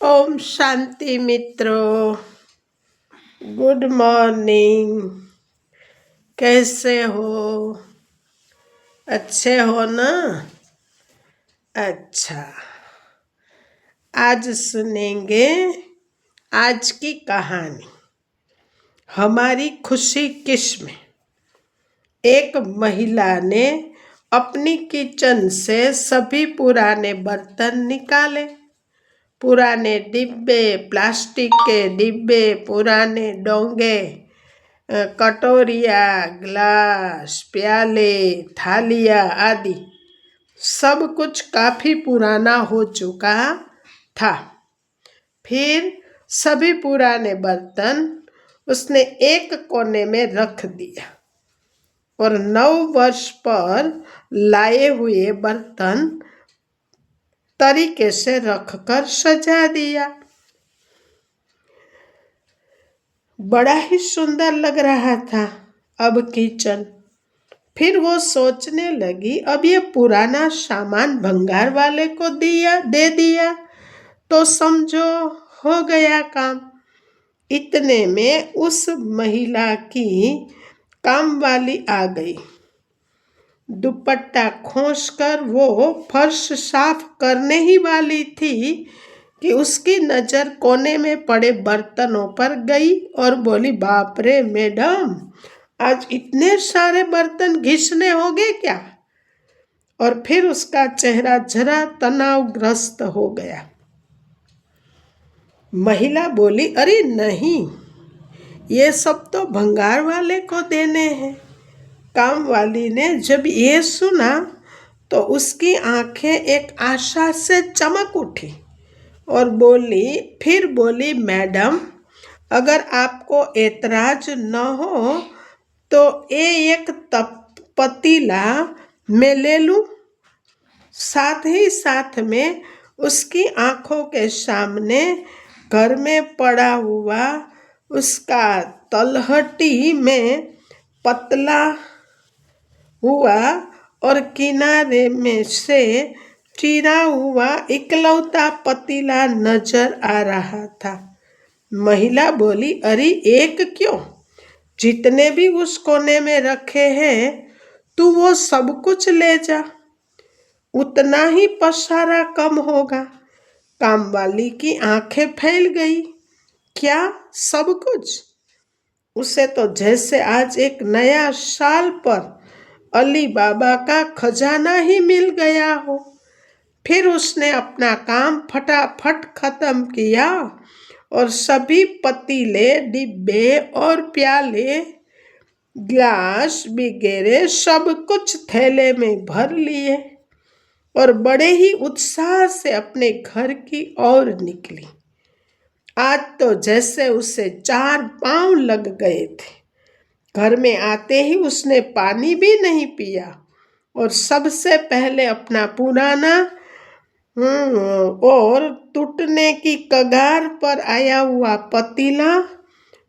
ओम शांति मित्रों, good morning. कैसे हो? अच्छे हो ना? अच्छा, आज सुनेंगे आज की कहानी। हमारी खुशी किसमें। एक महिला ने अपनी किचन से सभी पुराने बर्तन निकाले। पुराने डिब्बे, प्लास्टिक के डिब्बे, पुराने डोंगे, कटोरिया, ग्लास, प्याले, थालियाँ आदि सब कुछ काफी पुराना हो चुका था। फिर सभी पुराने बर्तन उसने एक कोने में रख दिया और नव वर्ष पर लाए हुए बर्तन तरीके से रखकर सजा दिया। बड़ा ही सुंदर लग रहा था अब किचन। फिर वो सोचने लगी, अब ये पुराना सामान भंगार वाले को दे दिया तो समझो हो गया काम। इतने में उस महिला की काम वाली आ गई। दुपट्टा खोसकर वो फर्श साफ करने ही वाली थी कि उसकी नजर कोने में पड़े बर्तनों पर गई और बोली, बाप रे मैडम, आज इतने सारे बर्तन घिसने होंगे क्या? और फिर उसका चेहरा जरा तनावग्रस्त हो गया। महिला बोली, अरे नहीं, ये सब तो भंगार वाले को देने हैं। काम वाली ने जब ये सुना तो उसकी आंखें एक आशा से चमक उठी और बोली, मैडम, अगर आपको एतराज न हो तो ये एक पतीला मैं ले लूं। साथ ही साथ में उसकी आंखों के सामने घर में पड़ा हुआ उसका तलहटी में पतला हुआ और किनारे में से चिरा हुआ इकलौता पतीला नजर आ रहा था। महिला बोली, अरे एक क्यों, जितने भी उस कोने में रखे हैं तू वो सब कुछ ले जा, उतना ही पसारा कम होगा। काम वाली की आंखें फैल गई। क्या सब कुछ? उसे तो जैसे आज एक नया साल पर अली बाबा का खजाना ही मिल गया हो। फिर उसने अपना काम फटाफट खत्म किया और सभी पतीले, डिब्बे और प्याले, ग्लास वगैरह सब कुछ थैले में भर लिए और बड़े ही उत्साह से अपने घर की ओर निकली। आज तो जैसे उसे 4 पांव लग गए थे। घर में आते ही उसने पानी भी नहीं पिया और सबसे पहले अपना पुराना और टूटने की कगार पर आया हुआ पतीला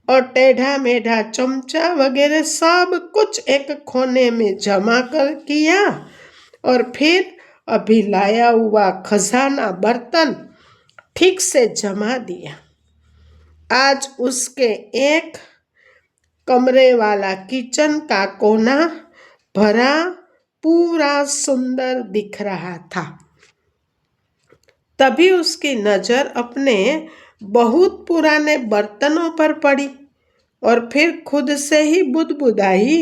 और टेढ़ा मेढ़ा चमचा वगैरह सब कुछ एक कोने में जमा कर किया और फिर अभी लाया हुआ खजाना बर्तन ठीक से जमा दिया। आज उसके एक कमरे वाला किचन का कोना भरा पूरा सुंदर दिख रहा था। तभी उसकी नजर अपने बहुत पुराने बर्तनों पर पड़ी और फिर खुद से ही बुदबुदाई,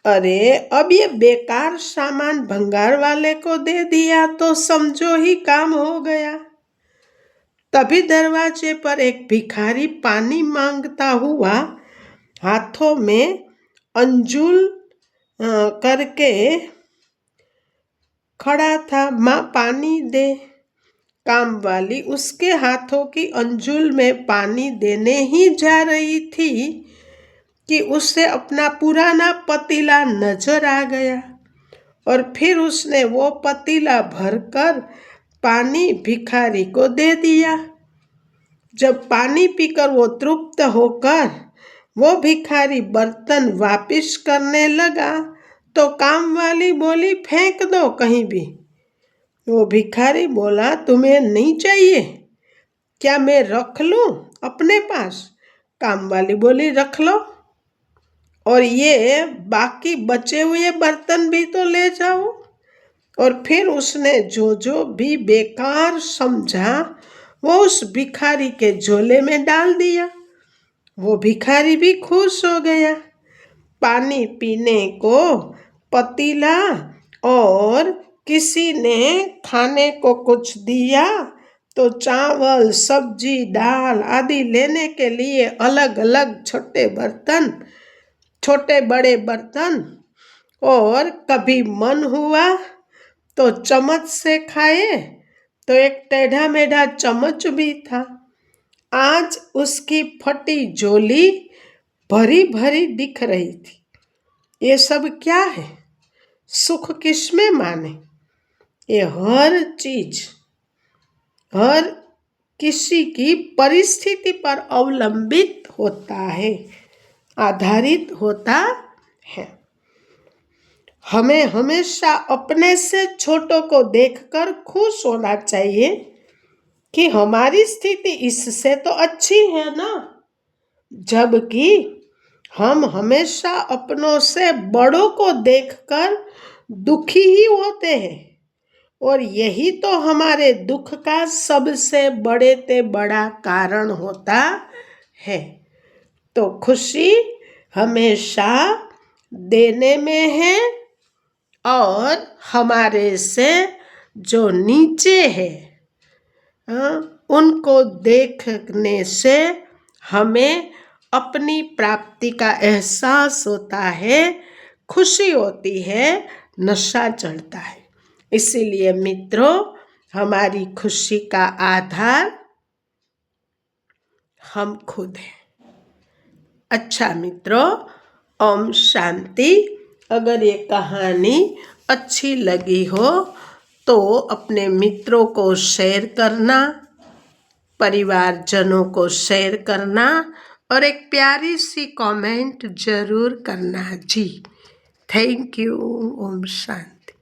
अरे अब ये बेकार सामान भंगार वाले को दे दिया तो समझो ही काम हो गया। तभी दरवाजे पर एक भिखारी पानी मांगता हुआ हाथों में अंजुल करके खड़ा था। माँ पानी दे। काम वाली उसके हाथों की अंजुल में पानी देने ही जा रही थी कि उसे अपना पुराना पतीला नजर आ गया और फिर उसने वो पतीला भरकर पानी भिखारी को दे दिया। जब पानी पीकर वो तृप्त होकर वो भिखारी बर्तन वापस करने लगा तो काम वाली बोली, फेंक दो कहीं भी। वो भिखारी बोला, तुम्हें नहीं चाहिए? क्या मैं रख लूं अपने पास? काम वाली बोली रख लो, और ये बाकी बचे हुए बर्तन भी तो ले जाओ। और फिर उसने जो जो भी बेकार समझा वो उस भिखारी के झोले में डाल दिया। वो भिखारी भी खुश हो गया। पानी पीने को पतीला और किसी ने खाने को कुछ दिया तो चावल, सब्जी, दाल आदि लेने के लिए अलग अलग छोटे बड़े बर्तन। और कभी मन हुआ तो चम्मच से खाए, तो एक टेढ़ा मेढ़ा चम्मच भी था। आज उसकी फटी झोली भरी भरी दिख रही थी। ये सब क्या है? सुख किसमें माने? ये हर चीज, हर किसी की परिस्थिति पर अवलंबित होता है, आधारित होता है। हमें हमेशा अपने से छोटों को देखकर खुश होना चाहिए कि हमारी स्थिति इससे तो अच्छी है ना, जबकि हम हमेशा अपनों से बड़ों को देखकर दुखी ही होते हैं। और यही तो हमारे दुख का सबसे बड़ा कारण होता है। तो खुशी हमेशा देने में है, और हमारे से जो नीचे है उनको देखने से हमें अपनी प्राप्ति का एहसास होता है, खुशी होती है, नशा चढ़ता है। इसीलिए मित्रों, हमारी खुशी का आधार हम खुद हैं। अच्छा मित्रों, ओम शांति। अगर ये कहानी अच्छी लगी हो तो अपने मित्रों को शेयर करना, परिवारजनों को शेयर करना, और एक प्यारी सी कमेंट जरूर करना जी। Thank you. ओम शांति।